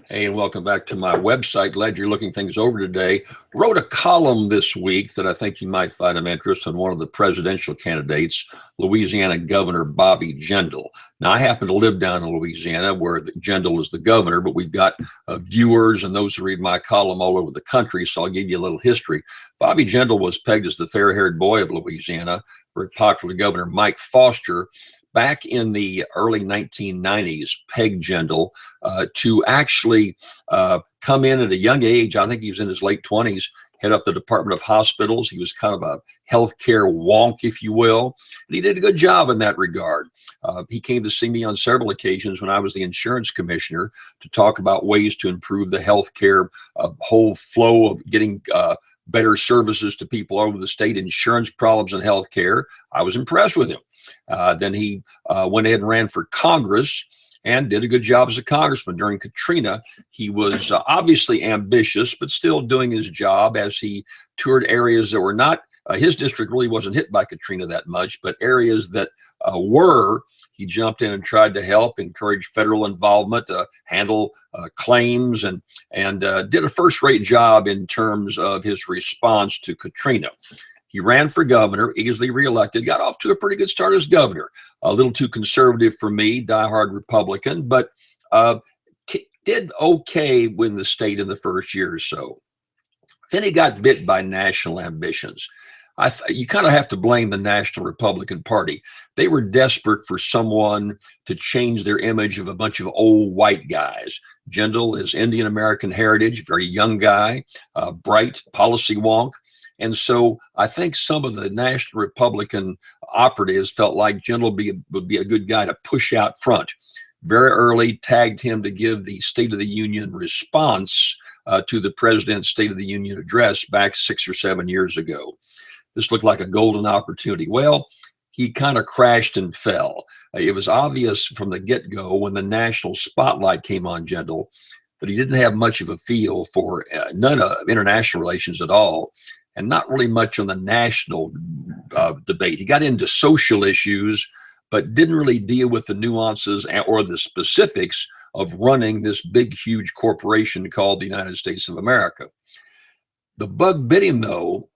Hey, and welcome back to my website. Glad you're looking things over today. Wrote a column this week that I think you might find of interest on one of the presidential candidates, Louisiana Governor Bobby Jindal. Now, I happen to live down in Louisiana where Jindal is the governor, but we've got viewers and those who read my column all over the country, so I'll give you a little history. Bobby Jindal was pegged as the fair-haired boy of Louisiana. Very popular Governor Mike Foster back in the early 1990s, pegged Jindal to actually come in at a young age. I think he was in his late 20s, head up the Department of Hospitals. He was kind of a healthcare wonk, if you will, and he did a good job in that regard. He came to see me on several occasions when I was the insurance commissioner to talk about ways to improve the healthcare whole flow of getting better services to people all over the state, insurance problems in healthcare. I was impressed with him. Then he went ahead and ran for Congress and did a good job as a congressman. During Katrina, he was obviously ambitious, but still doing his job as he toured areas that were not, his district really wasn't hit by Katrina that much, but areas that were, he jumped in and tried to help, encourage federal involvement, handle claims, and did a first-rate job in terms of his response to Katrina. He ran for governor, easily reelected, got off to a pretty good start as governor. A little too conservative for me, diehard Republican, but did okay win the state in the first year or so. Then he got bit by national ambitions. You kind of have to blame the National Republican Party. They were desperate for someone to change their image of a bunch of old white guys. Jindal is Indian American heritage, very young guy, bright, policy wonk. And so I think some of the National Republican operatives felt like Jindal would be a good guy to push out front. Very early, tagged him to give the State of the Union response to the President's State of the Union address back 6 or 7 years ago. This looked like a golden opportunity. Well, he kind of crashed and fell. It was obvious from the get-go when the national spotlight came on Jindal that he didn't have much of a feel for none of international relations at all, and not really much on the national debate. He got into social issues, but didn't really deal with the nuances or the specifics of running this big, huge corporation called the United States of America. The bug bit him, though,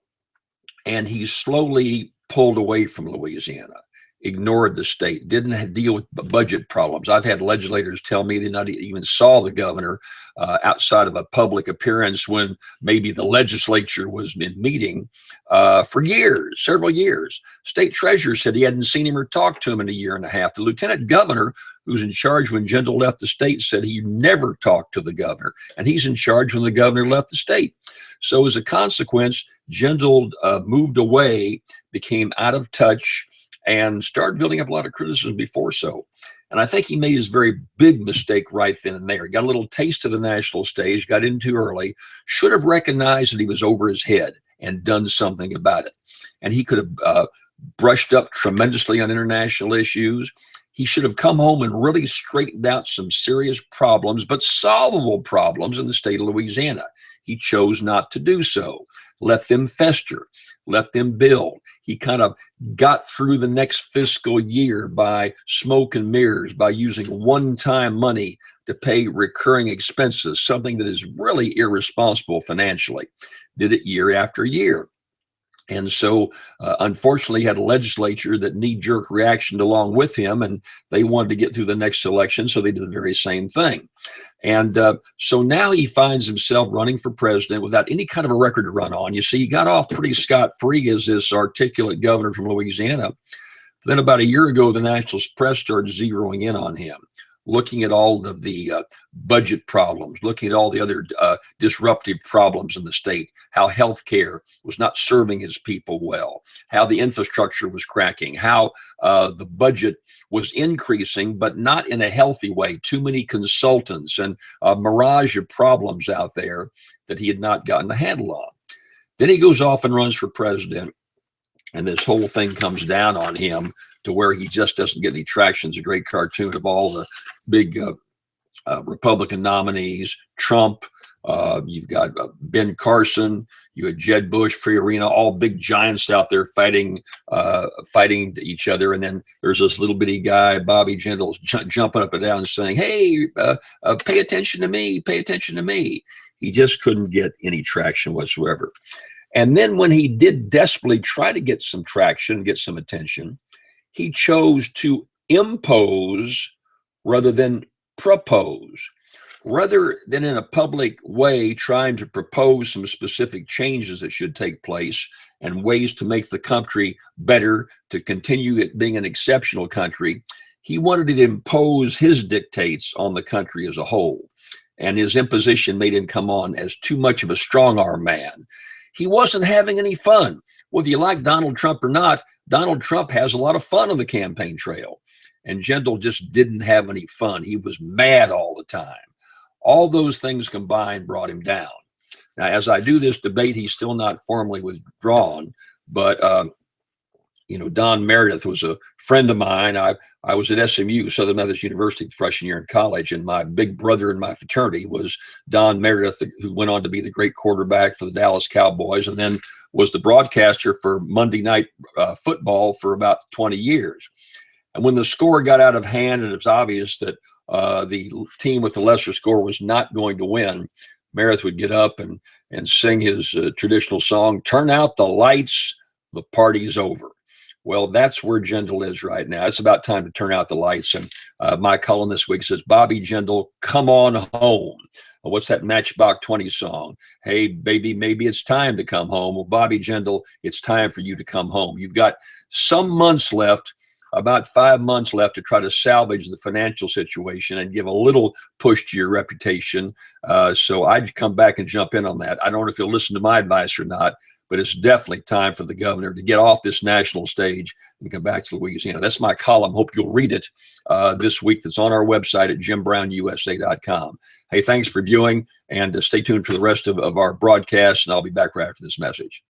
and he slowly pulled away from Louisiana, ignored the state, didn't deal with budget problems. I've had legislators tell me they not even saw the governor outside of a public appearance when maybe the legislature was in meeting for years, several years. State treasurer said he hadn't seen him or talked to him in a year and a half. The lieutenant governor, who's in charge when Jindal left the state, said he never talked to the governor, and he's in charge when the governor left the state. So as a consequence, Jindal moved away, became out of touch, and started building up a lot of criticism before so. And I think he made his very big mistake right then and there. Got a little taste of the national stage, got in too early, should have recognized that he was over his head and done something about it. And he could have brushed up tremendously on international issues. He should have come home and really straightened out some serious problems, but solvable problems in the state of Louisiana. He chose not to do so, let them fester, let them build. He kind of got through the next fiscal year by smoke and mirrors, by using one-time money to pay recurring expenses, something that is really irresponsible financially. Did it year after year. And so, unfortunately, he had a legislature that knee-jerk reactioned along with him, and they wanted to get through the next election, so they did the very same thing. And so now he finds himself running for president without any kind of a record to run on. You see, he got off pretty scot-free as this articulate governor from Louisiana. Then about a year ago, the national press started zeroing in on him, looking at all of the budget problems, looking at all the other disruptive problems in the state, how healthcare was not serving his people well, how the infrastructure was cracking, how the budget was increasing, but not in a healthy way. Too many consultants and a mirage of problems out there that he had not gotten a handle on. Then he goes off and runs for president, and this whole thing comes down on him to where he just doesn't get any traction. It's a great cartoon of all the big Republican nominees, Trump, You've got Ben Carson, you had Jeb Bush, Free Arena, all big giants out there fighting each other. And then there's this little bitty guy, Bobby Jindal, jumping up and down saying, "Hey, pay attention to me, pay attention to me." He just couldn't get any traction whatsoever. And then when he did desperately try to get some traction, get some attention, he chose to impose rather than propose. Rather than in a public way trying to propose some specific changes that should take place and ways to make the country better, to continue it being an exceptional country, he wanted to impose his dictates on the country as a whole. And his imposition made him come on as too much of a strong-arm man. He wasn't having any fun. Whether you like Donald Trump or not, Donald Trump has a lot of fun on the campaign trail. And Jindal just didn't have any fun. He was mad all the time. All those things combined brought him down. Now, as I do this debate, he's still not formally withdrawn, but Don Meredith was a friend of mine. I was at SMU, Southern Methodist University, the freshman year in college, and my big brother in my fraternity was Don Meredith, who went on to be the great quarterback for the Dallas Cowboys, and then was the broadcaster for Monday Night Football for about 20 years. And when the score got out of hand and it was obvious that the team with the lesser score was not going to win, Meredith would get up and sing his traditional song, "Turn out the lights, the party's over." Well, that's where Jindal is right now. It's about time to turn out the lights. And my column this week says, Bobby Jindal, come on home. Well, what's that Matchbox 20 song? Hey, baby, maybe it's time to come home. Well, Bobby Jindal, it's time for you to come home. You've got some months left, about 5 months left, to try to salvage the financial situation and give a little push to your reputation. So I'd come back and jump in on that. I don't know if you'll listen to my advice or not, but it's definitely time for the governor to get off this national stage and come back to Louisiana. That's my column. Hope you'll read it this week. That's on our website at JimBrownUSA.com. Hey, thanks for viewing, and stay tuned for the rest of our broadcast, and I'll be back right after this message.